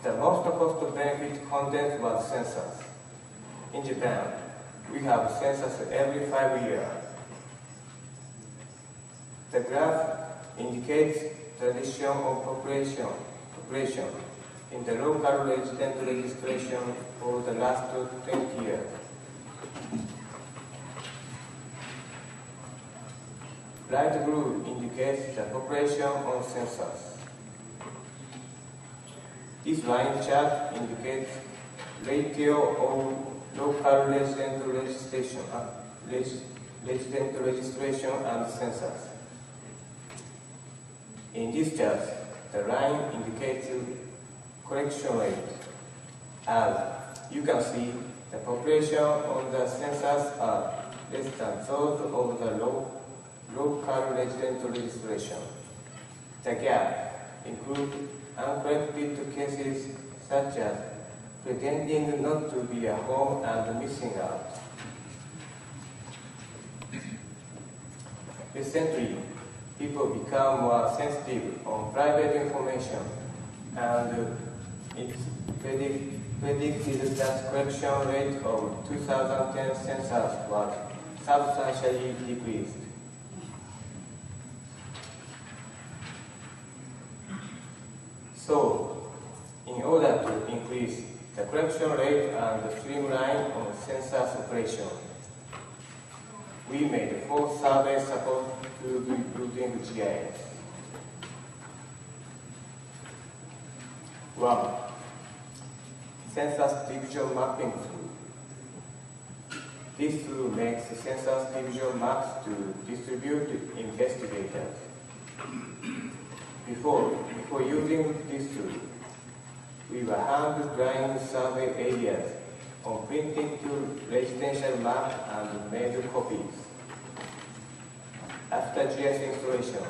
The most cost-benefit content was census. In Japan, we have census every 5 years. The graph indicates the ratio of population in the local resident registration for the last 20 years. Light blue indicates the population on census. This line chart indicates ratio of local resident registration and census. In this chart, the line indicates correction rate. As you can see, the population on the census are less than those of the local resident registration. The gap includes uncorrected cases such as pretending not to be at home and missing out. Recently, people become more sensitive on private information, and it's predicted that correction rate of 2010 census was substantially decreased. So, in order to increase the correction rate and streamline on census operation, we made 4 survey support to using GIS. 1. Census division mapping tool. This tool makes census division maps to distribute investigators. Before using this tool, we were hand-drawing survey areas on printed to residential map and made copies. After GIS installation,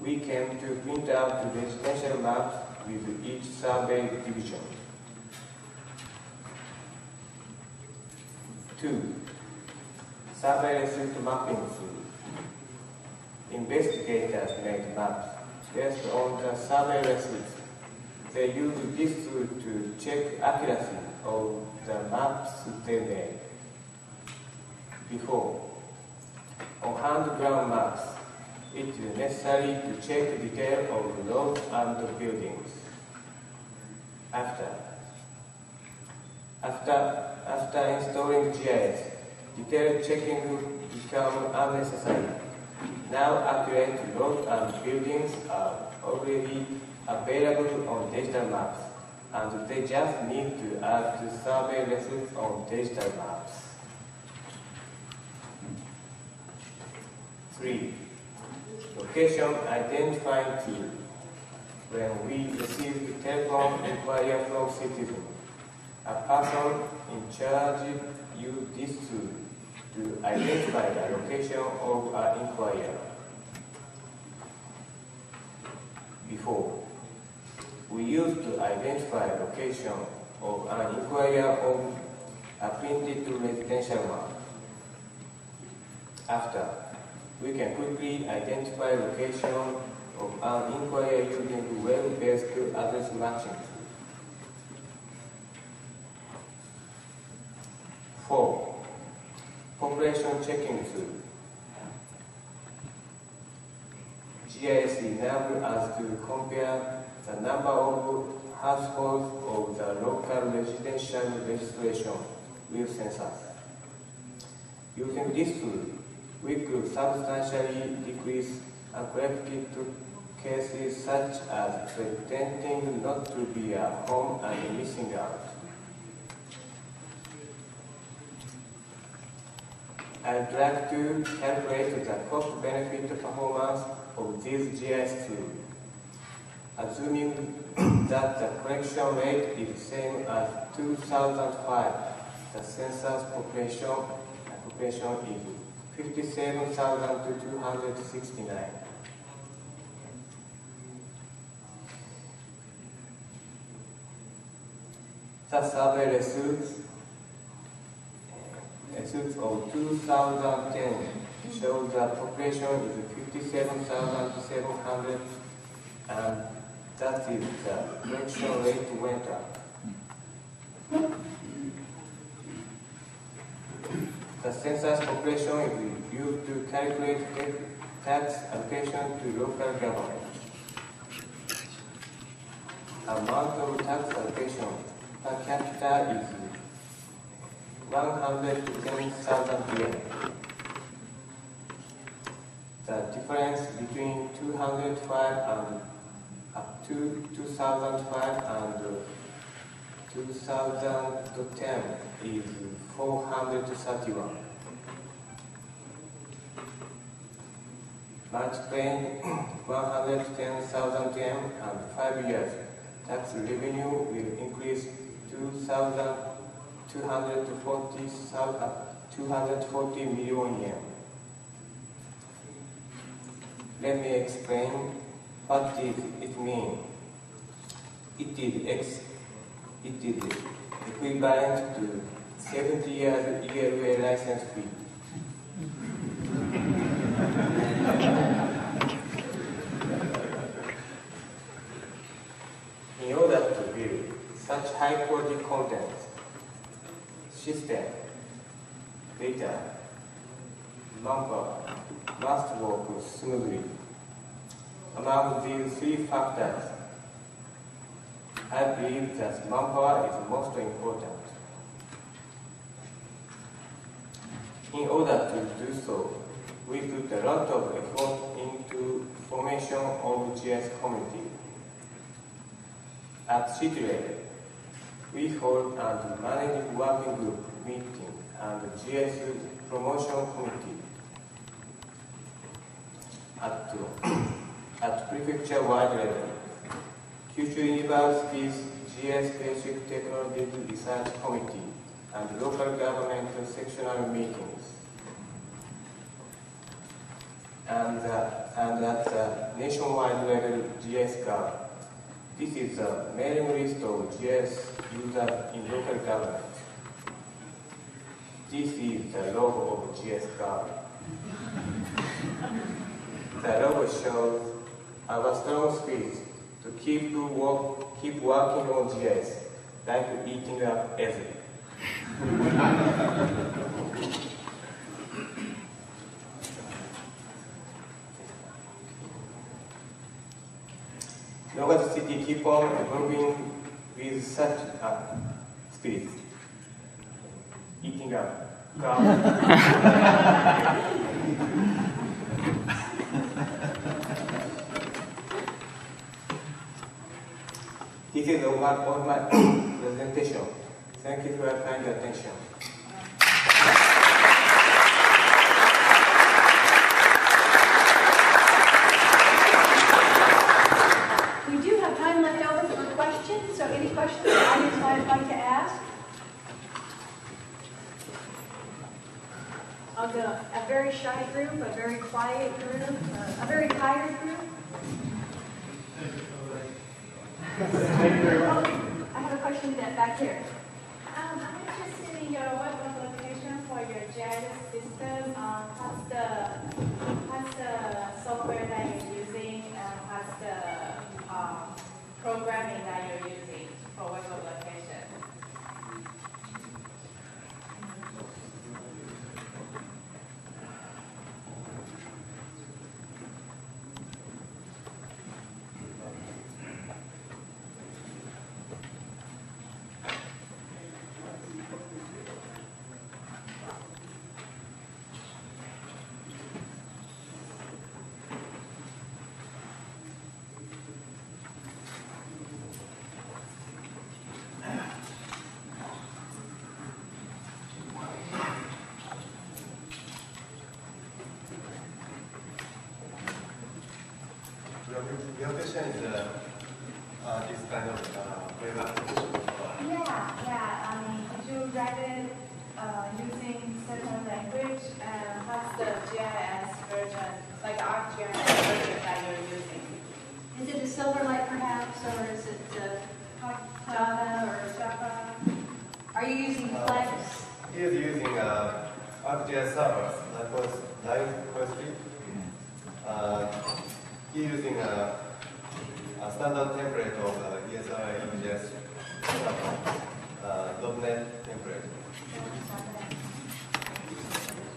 we came to print out the residential maps with each survey division. 2. Survey receipt mapping tool. Investigators make maps based on the survey receipts. They use this tool to check accuracy of the maps they made. Before, on hand-drawn maps, it is necessary to check detail of roads and buildings. After installing GIS, detail checking becomes unnecessary. Now accurate roads and buildings are already available on digital maps, and they just need to add the survey results on digital maps. 3. Location identifying tool. When we receive telephone inquiry from citizens, a person in charge uses this tool to identify the location of an inquirer. Before, we used to identify location of an inquirer on a printed residential map. After, we can quickly identify location of an inquirer using web-based address matching tool. 4. Population checking tool. GIS enables us to compare the number of households of the local residential registration with census. Using this tool, we could substantially decrease uncorrected cases such as pretending not to be at home and missing out. I'd like to calculate the cost-benefit performance of this GIS tool, assuming that the correction rate is the same as 2005. The census population is 57,269. The survey results of 2010 shows that population is 57,700 and That is, the correction rate went up. The census population is used to calculate tax allocation to local government. Amount of tax allocation per capita is 110,000 yen. The difference between 2005 and 2010 is 431. Multiplying 110,000 yen and 5 years, tax revenue will increase 240 million yen. Let me explain what it means. It is equivalent to 70 years ELA license fee. In order to build such high-quality content, system, data, manpower must work smoothly. Among these three factors, I believe that manpower is most important. In order to do so, we put a lot of effort into formation of GS community. At city level, we hold and manage working group meeting and GS promotion committee. At prefecture-wide level, Kyushu University's GS Basic Technologies Research Committee and local government sectional meetings. And at the nationwide level GS Gov. This is the mailing list of GS users in local government. This is the logo of GS Gov. The logo shows our strong spirit to keep working on GS, like eating up Esri. Nogata City keep on evolving with such spirit. Eating up. This is all my presentation. Thank you for your kind attention. We do have time left over for questions, so any questions the audience might like to ask? I'll go. A very shy group, a very quiet group, a very tired group. I have a question back here. I'm interested in your web application for your GIS system. What's the software that you're using, and what's the programming that you're using for web application? Your question is this kind of web application? Yeah. I mean, did you write it using certain language, and what's the GIS version, like ArcGIS version that you're using? Is it a Silverlight perhaps, or is it Java or Java? Are you using Flex? He is using ArcGIS servers, that was live firstly. He using a standard template of ESI images, .NET template.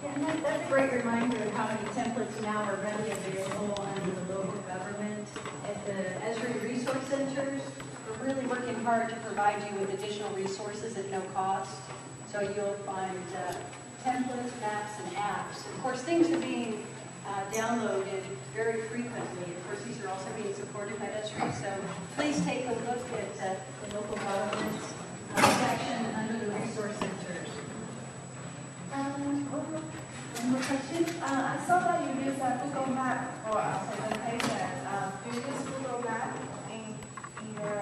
And that's a great reminder of how many templates now are readily available under the local government. At the Esri Resource Centers, we're really working hard to provide you with additional resources at no cost. So you'll find templates, maps, and apps. Of course, things are being downloaded very frequently. Of course, these are also being supported by Esri. So please take a look at the local government section under the Resource Centers. One more question. I saw that you use a Google Map for a presentation. Do you use Google Map in your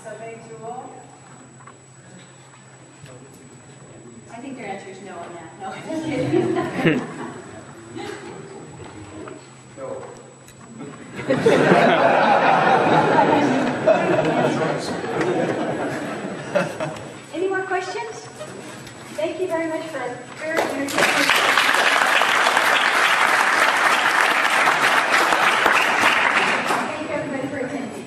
survey tool? I think your answer is no on that. No, I'm just kidding. No. Any more questions? Thank you very much for a very entertaining. Thank you everybody for attending.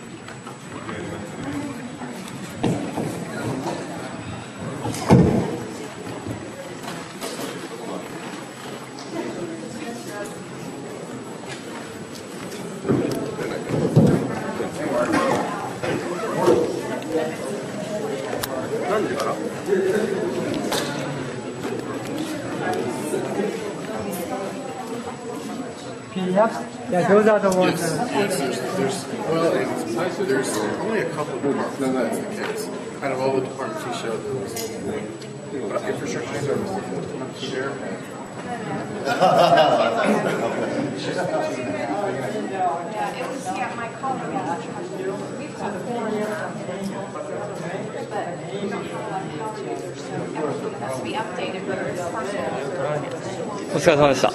Yeah, those are the ones. There's only a couple more. No, that's the case. Out of all the departments you showed, there was infrastructure services. Share. Yeah, it was my colleague. We've got 4 but we don't have a lot of power users, so everything has to be updated, whether it's personal or お疲れ様でした。